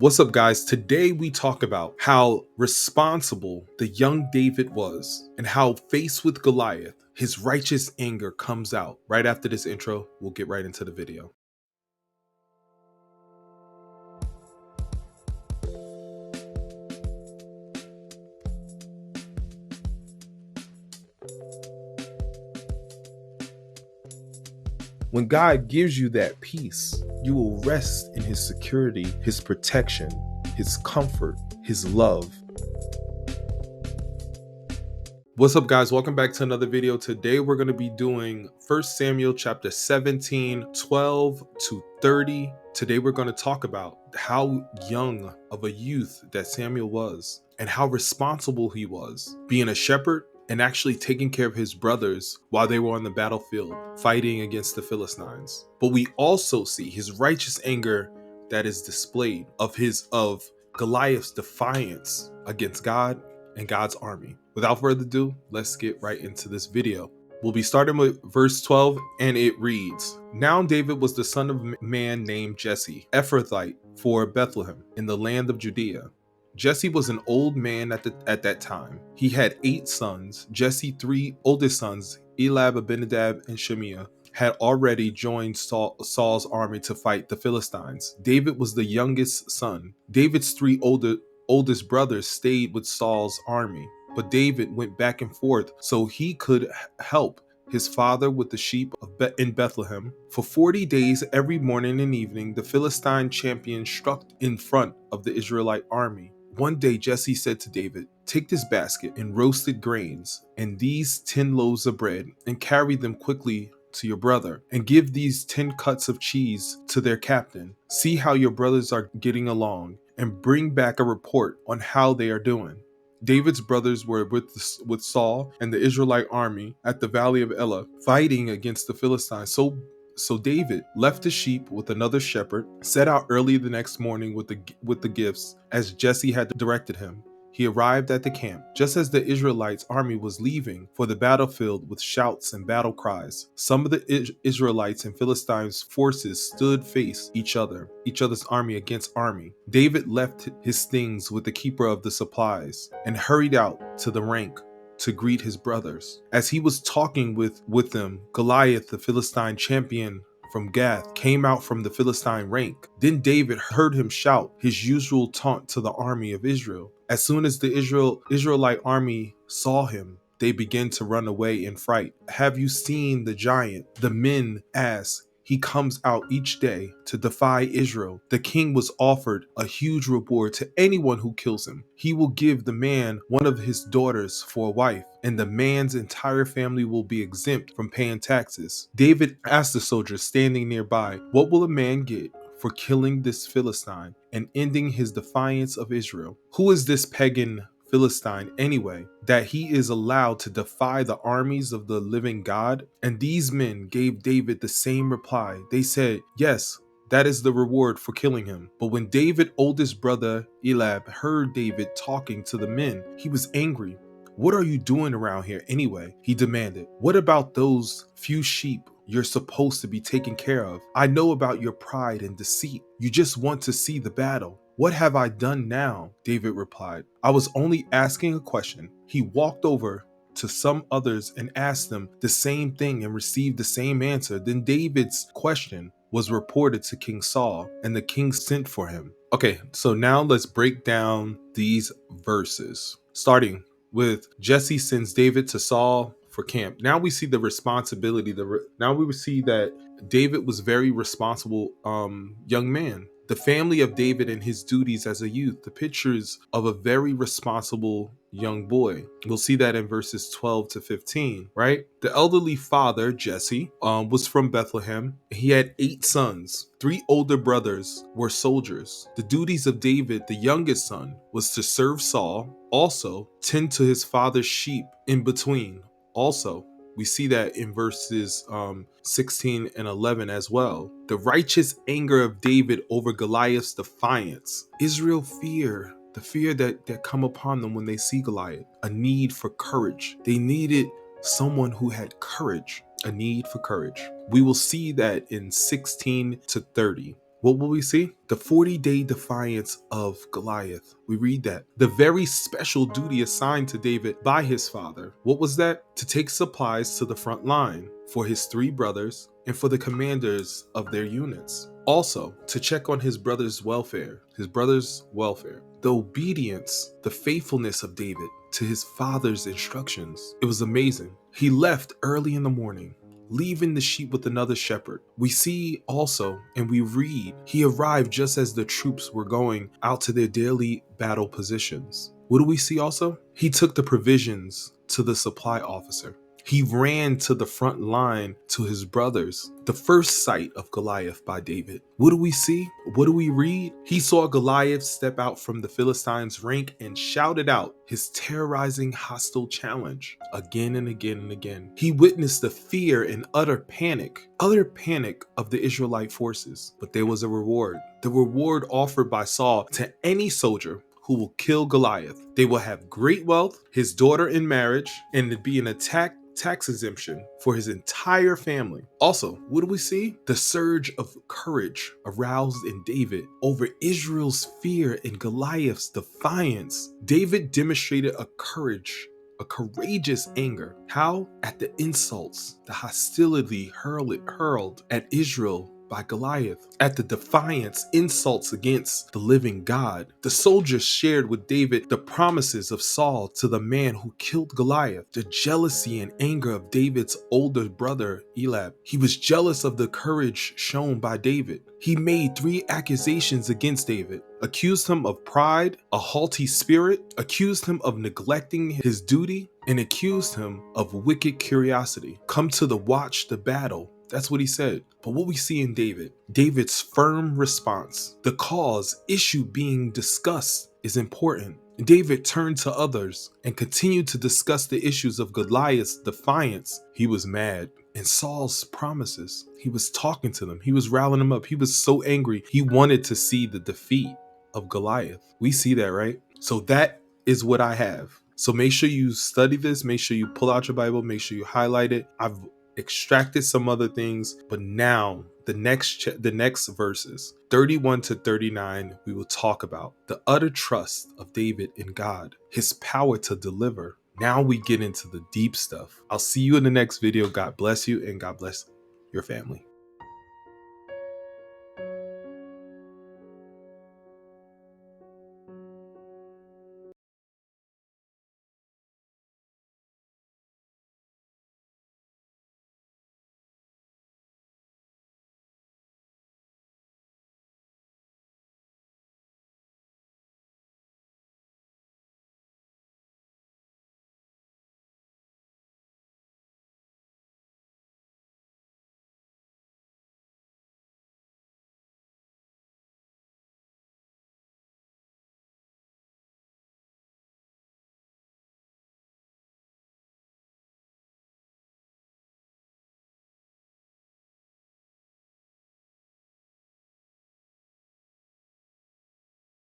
What's up, guys? Today we talk about how responsible the young David was and how, faced with Goliath, his righteous anger comes out. Right after this intro, we'll get right into the video. When God gives you that peace, you will rest in His security, His protection, His comfort, His love. What's up, guys? Welcome back to another video. Today we're going to be doing 1 Samuel chapter 17, 12 to 30. Today we're going to talk about how young of a youth that Samuel was and how responsible he was, being a shepherd and actually taking care of his brothers while they were on the battlefield fighting against the Philistines. But we also see his righteous anger that is displayed of Goliath's defiance against God and God's army. Without further ado, let's get right into this video. We'll be starting with verse 12, and it reads, "Now David was the son of a man named Jesse, Ephrathite, for Bethlehem, in the land of Judea. Jesse was an old man at that time. He had 8 sons. Jesse's 3 oldest sons, Eliab, Abinadab, and Shimea, had already joined Saul's army to fight the Philistines. David was the youngest son. David's 3 oldest brothers stayed with Saul's army, but David went back and forth so he could help his father with the sheep in Bethlehem. For 40 days, every morning and evening, the Philistine champion struck in front of the Israelite army. One day Jesse said to David, 'Take this basket and roasted grains and these 10 loaves of bread and carry them quickly to your brother, and give these 10 cuts of cheese to their captain. See how your brothers are getting along, and bring back a report on how they are doing.' David's brothers were with Saul and the Israelite army at the valley of Elah, fighting against the Philistines. So David left the sheep with another shepherd, set out early the next morning with the gifts, as Jesse had directed him. He arrived at the camp just as the Israelites' army was leaving for the battlefield with shouts and battle cries. Some of the Israelites and Philistines' forces stood face each other's army against army. David left his things with the keeper of the supplies and hurried out to the rank to greet his brothers. As he was talking with them, Goliath, the Philistine champion from Gath, came out from the Philistine rank. Then David heard him shout his usual taunt to the army of Israel. As soon as the Israelite army saw him, they began to run away in fright. 'Have you seen the giant?' the men asked. 'He comes out each day to defy Israel. The king was offered a huge reward to anyone who kills him. He will give the man one of his daughters for a wife, and the man's entire family will be exempt from paying taxes.' David asked the soldiers standing nearby, 'What will a man get for killing this Philistine and ending his defiance of Israel? Who is this pagan Philistine anyway, that he is allowed to defy the armies of the living God?' And these men gave David the same reply. They said, 'Yes, that is the reward for killing him.' But when David's oldest brother Eliab heard David talking to the men, he was angry. 'What are you doing around here anyway?' he demanded. 'What about those few sheep you're supposed to be taking care of? I know about your pride and deceit. You just want to see the battle.' 'What have I done now?' David replied. 'I was only asking a question.' He walked over to some others and asked them the same thing and received the same answer. Then David's question was reported to King Saul, and the king sent for him." Okay, so now let's break down these verses. Starting with Jesse sends David to Saul for camp. Now we see the responsibility. Now we see that David was very responsible young man. The family of David and his duties as a youth, the pictures of a very responsible young boy. We'll see that in verses 12 to 15, right? The elderly father, Jesse, was from Bethlehem. He had 8 sons. 3 older brothers were soldiers. The duties of David, the youngest son, was to serve Saul, also tend to his father's sheep in between. Also, we see that in verses 16 and 11 as well. The righteous anger of David over Goliath's defiance. Israel fear, the fear that come upon them when they see Goliath. A need for courage. They needed someone who had courage. A need for courage. We will see that in 16 to 30. What will we see? The 40-day defiance of Goliath. We read that. The very special duty assigned to David by his father. What was that? To take supplies to the front line for his 3 brothers and for the commanders of their units. Also, to check on his brother's welfare. The obedience, the faithfulness of David to his father's instructions. It was amazing. He left early in the morning, leaving the sheep with another shepherd. We see also, and we read, he arrived just as the troops were going out to their daily battle positions. What do we see also? He took the provisions to the supply officer. He ran to the front line to his brothers. The first sight of Goliath by David. What do we see? What do we read? He saw Goliath step out from the Philistines' rank and shouted out his terrorizing hostile challenge again and again and again. He witnessed the fear and utter panic of the Israelite forces. But there was a reward. The reward offered by Saul to any soldier who will kill Goliath. They will have great wealth, his daughter in marriage, and to be an tax exemption for his entire family. Also, what do we see? The surge of courage aroused in David over Israel's fear and Goliath's defiance. David demonstrated a courageous anger. How? At the insults, the hostility hurled at Israel by Goliath, at the defiance, insults against the living God. The soldiers shared with David the promises of Saul to the man who killed Goliath, the jealousy and anger of David's older brother Eliab. He was jealous of the courage shown by David. He made 3 accusations against David, accused him of pride, a haughty spirit, accused him of neglecting his duty, and accused him of wicked curiosity. Come to watch the battle. That's what he said. But what we see in David's firm response, the issue being discussed is important. David turned to others and continued to discuss the issues of Goliath's defiance. He was mad. And Saul's promises. He was talking to them. He was rallying them up. He was so angry. He wanted to see the defeat of Goliath. We see that, right? So that is what I have. So make sure you study this. Make sure you pull out your Bible. Make sure you highlight it. I've extracted some other things, but now the next verses 31 to 39, we will talk about the utter trust of David in God, his power to deliver. Now we get into the deep stuff. I'll see you in the next video. God bless you and God bless your family.